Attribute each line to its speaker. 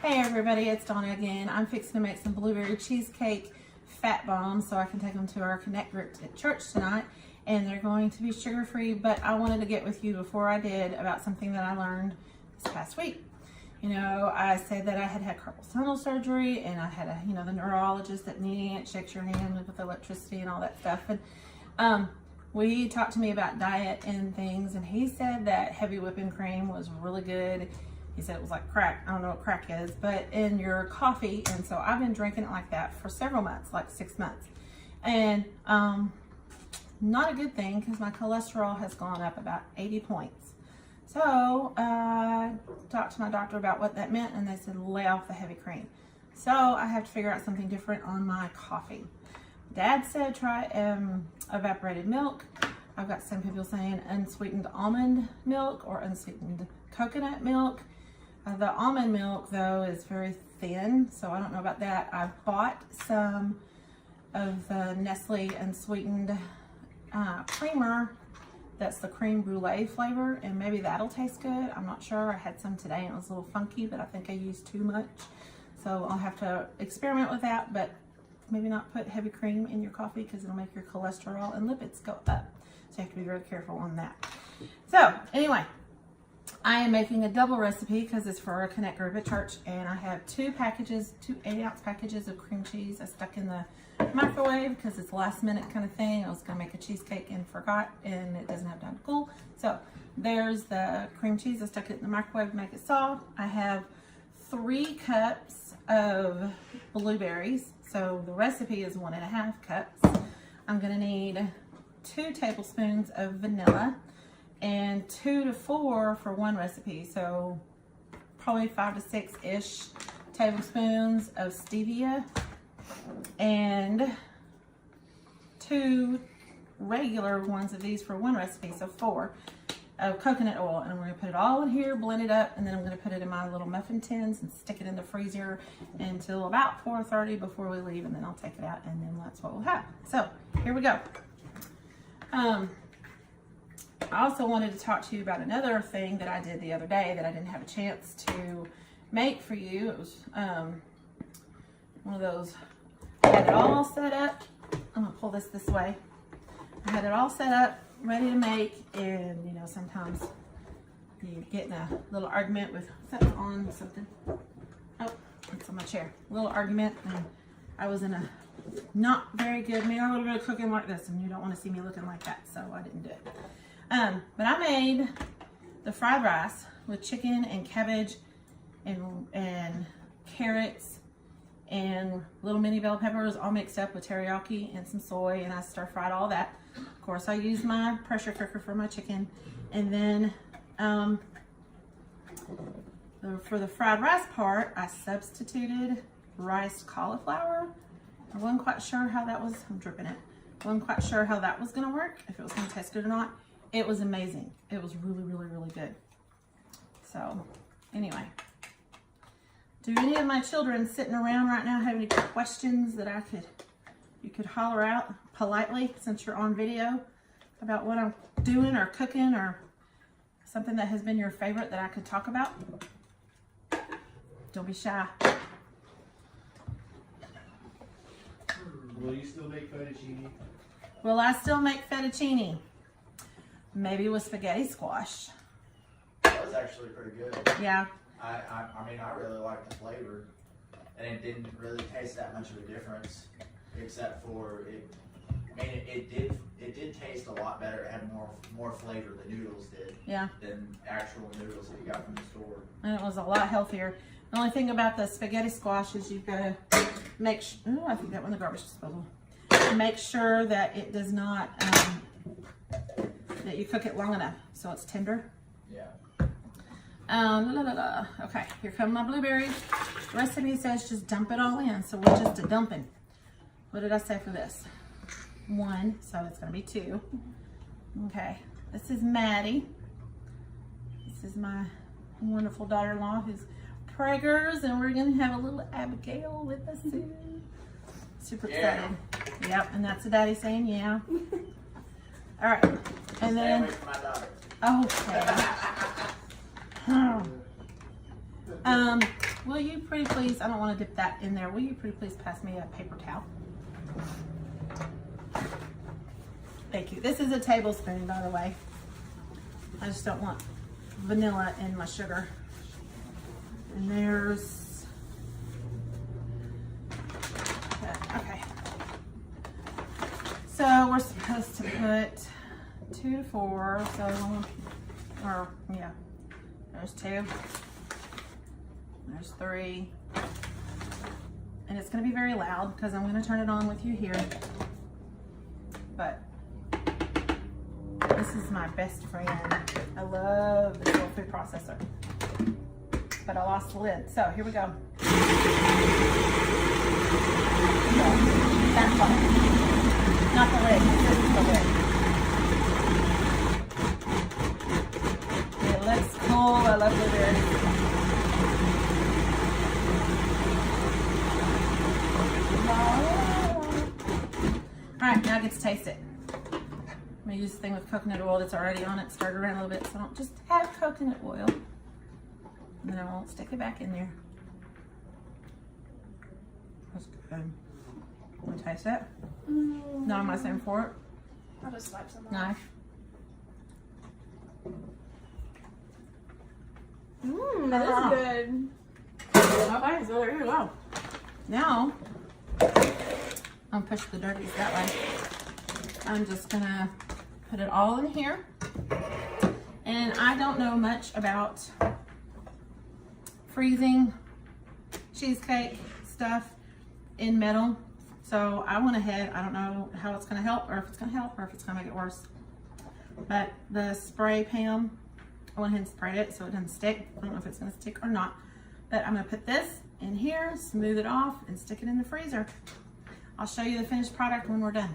Speaker 1: Hey everybody, it's Donna again. I'm fixing to make some blueberry cheesecake fat bombs so I can take them to our Connect group at church tonight, and they're going to be sugar-free, but I wanted to get with you before I did about something that I learned this past week. You know, I said that I had carpal tunnel surgery, and I had the neurologist that needed it, shakes your hand with electricity and all that stuff. And we talked to me about diet and things, and he said that heavy whipping cream was really good. He said it was like crack. I don't know what crack is, but in your coffee. And so I've been drinking it like that for several months, like 6 months. And not a good thing because my cholesterol has gone up about 80 points. So I talked to my doctor about what that meant, and they said lay off the heavy cream. So I have to figure out something different on my coffee. Dad said try evaporated milk. I've got some people saying unsweetened almond milk or unsweetened coconut milk. The almond milk, though, is very thin, so I don't know about that. I've bought some of the Nestle unsweetened creamer. That's the creme brulee flavor, and maybe that'll taste good. I'm not sure. I had some today, and it was a little funky, but I think I used too much. So I'll have to experiment with that, but maybe not put heavy cream in your coffee because it'll make your cholesterol and lipids go up. So you have to be very careful on that. So anyway, I am making a double recipe because it's for a Connect group at church, and I have two 8-ounce packages of cream cheese I stuck in the microwave because it's last minute kind of thing. I was going to make a cheesecake and forgot, and it doesn't have time to cool. So there's the cream cheese. I stuck it in the microwave to make it soft. I have 3 cups of blueberries. So the recipe is 1.5 cups. I'm going to need 2 tablespoons of vanilla and 2 to 4 for one recipe. So probably 5 to 6-ish tablespoons of stevia and 2 regular ones of these for one recipe. So 4 of coconut oil, and I'm going to put it all in here, blend it up, and then I'm going to put it in my little muffin tins and stick it in the freezer until about 4:30 before we leave, and then I'll take it out, and then that's what we'll have. So here we go. I also wanted to talk to you about another thing that I did the other day that I didn't have a chance to make for you. It was one of those, I had it all set up. I'm going to pull this way. I had it all set up, ready to make, and you know, sometimes you get in a little argument with something. Oh, it's on my chair. A little argument, and I was in a not very good mood. I'm going to cook in like this, and you don't want to see me looking like that, so I didn't do it. But I made the fried rice with chicken and cabbage and carrots and little mini bell peppers all mixed up with teriyaki and some soy, and I stir fried all that. Of course, I used my pressure cooker for my chicken, and then for the fried rice part, I substituted riced cauliflower. I wasn't quite sure how that was. I'm dripping it. I wasn't quite sure how that was going to work, if it was going to taste good or not. It was amazing. It was really, really, really good. So, anyway. Do any of my children sitting around right now have any questions that you could holler out politely since you're on video about what I'm doing or cooking or something that has been your favorite that I could talk about? Don't be shy.
Speaker 2: Will you still make fettuccine?
Speaker 1: Will I still make fettuccine? Maybe with spaghetti squash.
Speaker 3: That was actually pretty good.
Speaker 1: Yeah.
Speaker 3: I mean, I really liked the flavor, and it didn't really taste that much of a difference, except for it. I mean, it did taste a lot better. It had more flavor. The noodles did.
Speaker 1: Yeah.
Speaker 3: Than actual noodles that you got from the store.
Speaker 1: And it was a lot healthier. The only thing about the spaghetti squash is you've got to make sure. Oh, I think that one in the garbage disposal. Make sure that it does not. That you cook it long enough so it's tender.
Speaker 3: Yeah.
Speaker 1: Okay, here come my blueberries. The recipe says just dump it all in, so we're just dumping. What did I say for this? 1, so it's going to be 2. Okay, this is Maddie. This is my wonderful daughter-in-law who's preggers, and we're going to have a little Abigail with us soon. Super excited.
Speaker 3: Yeah.
Speaker 1: Yep, and that's a daddy saying yeah. All right, and then.
Speaker 3: Stay away from my daughter.
Speaker 1: Okay. will you pretty please, I don't want to dip that in there, will you pretty please pass me a paper towel? Thank you. This is a tablespoon, by the way. I just don't want vanilla in my sugar. And there's, okay. So we're supposed to put 2 to 4, so, or yeah, there's 2, there's 3. And it's gonna be very loud because I'm gonna turn it on with you here. But this is my best friend. I love this little food processor. But I lost the lid. So here we go. That part. Not the lid. This is the lid. It looks cool. I love blueberries. Alright, now I get to taste it. I'm going to use the thing with coconut oil that's already on it. Stir it around a little bit so I don't just have coconut oil. And then I won't stick it back in there. That's good. Want to taste it? No, am I saying for it?
Speaker 2: I'll just swipe some off.
Speaker 1: Nice.
Speaker 2: That is good.
Speaker 1: Okay, so there you go. Now, I'll push the dirties that way. I'm just gonna put it all in here. And I don't know much about freezing cheesecake stuff in metal. So I went ahead, I don't know how it's gonna help or if it's gonna help or if it's gonna make it worse. But the spray pan, I went ahead and sprayed it so it doesn't stick. I don't know if it's gonna stick or not. But I'm gonna put this in here, smooth it off, and stick it in the freezer. I'll show you the finished product when we're done.